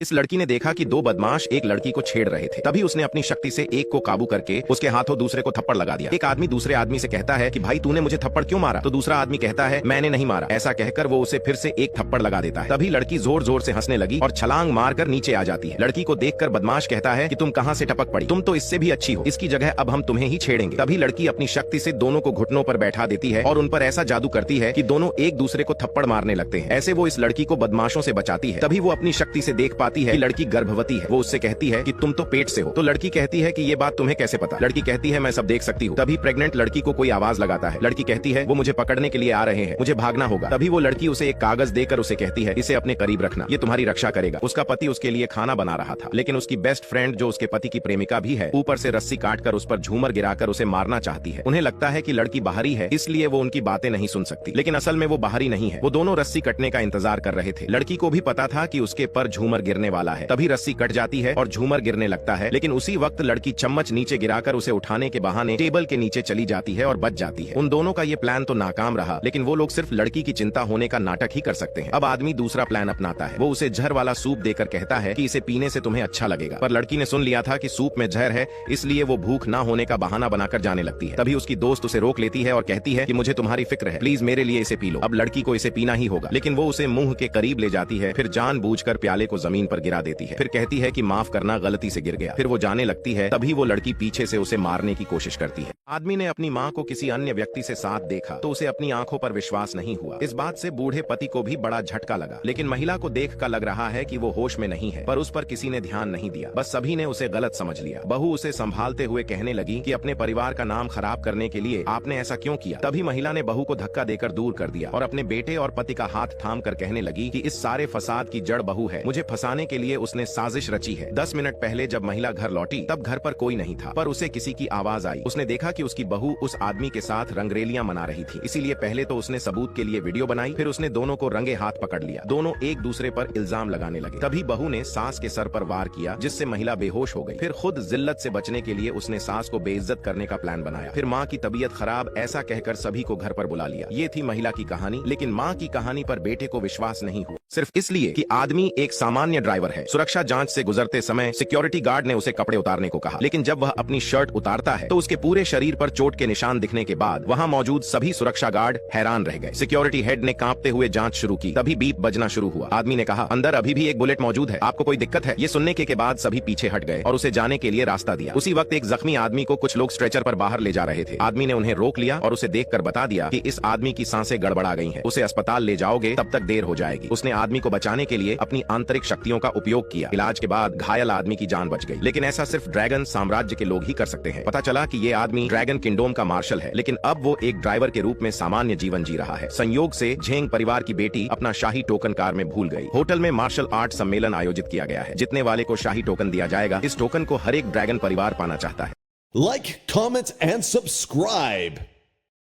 इस लड़की ने देखा कि दो बदमाश एक लड़की को छेड़ रहे थे। तभी उसने अपनी शक्ति से एक को काबू करके उसके हाथों दूसरे को थप्पड़ लगा दिया। एक आदमी दूसरे आदमी से कहता है कि भाई तूने मुझे थप्पड़ क्यों मारा? तो दूसरा आदमी कहता है मैंने नहीं मारा। ऐसा कहकर वो उसे फिर से एक थप्पड़ लगा देता है। तभी लड़की जोर जोर से हंसने लगी और छलांग मारकर नीचे आ जाती है। लड़की को देखकर बदमाश कहता है कि तुम कहां से टपक पड़ी? तुम तो इससे भी अच्छी हो, इसकी जगह अब हम तुम्हें ही छेड़ेंगे। तभी लड़की अपनी शक्ति से दोनों को घुटनों पर बैठा देती है और उन पर ऐसा जादू करती है कि दोनों एक दूसरे को थप्पड़ मारने लगते हैं। ऐसे वो इस लड़की को बदमाशों से बचाती है। तभी वो अपनी शक्ति से देख पाती है कि लड़की गर्भवती है। वो उससे कहती है कि तुम तो पेट से हो। तो लड़की कहती है कि ये बात तुम्हें कैसे पता? लड़की कहती है मैं सब देख सकती हूँ। तभी प्रेग्नेंट लड़की को कोई आवाज लगाता है। लड़की कहती है वो मुझे पकड़ने के लिए आ रहे हैं, मुझे भागना होगा। तभी वो लड़की उसे एक कागज देकर उसे कहती है इसे अपने करीब रखना, ये तुम्हारी रक्षा करेगा। उसका पति उसके लिए खाना बना रहा था, लेकिन उसकी बेस्ट फ्रेंड जो उसके पति की प्रेमिका भी है ऊपर से रस्सी काटकर उस पर झूमर गिराकर उसे मारना चाहती है। उन्हें लगता है कि लड़की बाहरी है, इसलिए वो उनकी बातें नहीं सुन सकती, लेकिन असल में वो बाहरी नहीं है। वो दोनों रस्सी कटने का इंतजार कर रहे थे। लड़की को भी पता था कि उसके पर झूमर गिरने वाला है। तभी रस्सी कट जाती है और झूमर गिरने लगता है, लेकिन उसी वक्त लड़की चम्मच नीचे गिराकर उसे उठाने के बहाने टेबल के नीचे चली जाती है और बच जाती है। उन दोनों का ये प्लान तो नाकाम रहा, लेकिन वो लोग सिर्फ लड़की की चिंता होने का नाटक ही कर सकते हैं। अब आदमी दूसरा प्लान अपनाता है। वो उसे जहर वाला सूप देकर कहता है कि इसे पीने से तुम्हें अच्छा लगेगा। पर लड़की ने सुन लिया था कि सूप में जहर है, इसलिए वो भूख ना होने का बहाना बनाकर जाने लगती है। तभी उसकी दोस्त उसे रोक लेती है और कहती है कि मुझे तुम्हारी फिक्र है, प्लीज मेरे लिए इसे पी लो। अब लड़की को इसे पीना ही होगा, लेकिन वो उसे मुंह के करीब ले जाती है, फिर जानबूझकर प्याले को जमीन पर गिरा देती है। फिर कहती है कि माफ करना, गलती से गिर गया। फिर वो जाने लगती है। तभी वो लड़की पीछे से उसे मारने की कोशिश करती है। आदमी ने अपनी माँ को किसी अन्य व्यक्ति से साथ देखा तो उसे अपनी आंखों पर विश्वास नहीं हुआ। इस बात से बूढ़े पति को भी बड़ा झटका लगा, लेकिन महिला को देखकर लग रहा है कि वो होश में नहीं है, पर उस पर किसी ने ध्यान नहीं दिया। बस सभी ने उसे गलत समझ लिया। बहू उसे संभालते हुए कहने लगी कि अपने परिवार का नाम खराब करने के लिए आपने ऐसा क्यों किया? तभी महिला ने बहू को धक्का देकर दूर कर दिया और अपने बेटे और पति का हाथ थाम कर कहने लगी कि इस सारे फसाद की जड़ बहू है। मुझे फंसाने के लिए उसने साजिश रची है। 10 मिनट पहले जब महिला घर लौटी तब घर पर कोई नहीं था, पर उसे किसी की आवाज आई। उसने देखा कि उसकी बहू उस आदमी के साथ रंगरेलियां मना रही थी। इसीलिए पहले तो उसने सबूत के लिए वीडियो बनाई, फिर उसने दोनों को रंगे हाथ पकड़ लिया। दोनों एक दूसरे पर इल्जाम लगाने लगे। तभी बहू ने सास के सर पर वार किया, जिससे महिला बेहोश हो गई। फिर खुद जिल्लत से बचने के लिए उसने सास को बेइज्जत करने का प्लान बनाया। फिर माँ की तबीयत खराब ऐसा कहकर सभी को घर पर बुला लिया। ये थी महिला की कहानी, लेकिन माँ की कहानी पर बेटे को विश्वास नहीं हुआ, सिर्फ इसलिए कि आदमी एक सामान्य ड्राइवर है। सुरक्षा जांच से गुजरते समय सिक्योरिटी गार्ड ने उसे कपड़े उतारने को कहा, लेकिन जब वह अपनी शर्ट उतारता है तो उसके पूरे शरीर पर चोट के निशान दिखने के बाद वहां मौजूद सभी सुरक्षा गार्ड हैरान रह गए। सिक्योरिटी हेड ने कांपते हुए जांच शुरू की। तभी बीप बजना शुरू हुआ। आदमी ने कहा अंदर अभी भी एक बुलेट मौजूद है, आपको कोई दिक्कत है? ये सुनने के बाद सभी पीछे हट गए और उसे जाने के लिए रास्ता दिया। उसी वक्त एक जख्मी आदमी को कुछ लोग स्ट्रेचर पर बाहर ले जा रहे थे। आदमी ने उन्हें रोक लिया और उसे देखकर बता दिया कि इस आदमी की सांसें गड़बड़ा गई हैं, उसे अस्पताल ले जाओगे तब तक देर हो जाएगी। उसने आदमी को बचाने के लिए अपनी आंतरिक शक्तियों का उपयोग किया। इलाज के बाद घायल आदमी की जान बच गई, लेकिन ऐसा सिर्फ ड्रैगन साम्राज्य के लोग ही कर सकते हैं। पता चला कि ये आदमी ड्रैगन किंगडम का मार्शल है, लेकिन अब वो एक ड्राइवर के रूप में सामान्य जीवन जी रहा है। संयोग से झेंग परिवार की बेटी अपना शाही टोकन कार में भूल गई। होटल में मार्शल आर्ट सम्मेलन आयोजित किया गया है। जितने वाले को शाही टोकन दिया जाएगा, इस टोकन को हर एक ड्रैगन परिवार पाना चाहता है। Like, comment, and subscribe.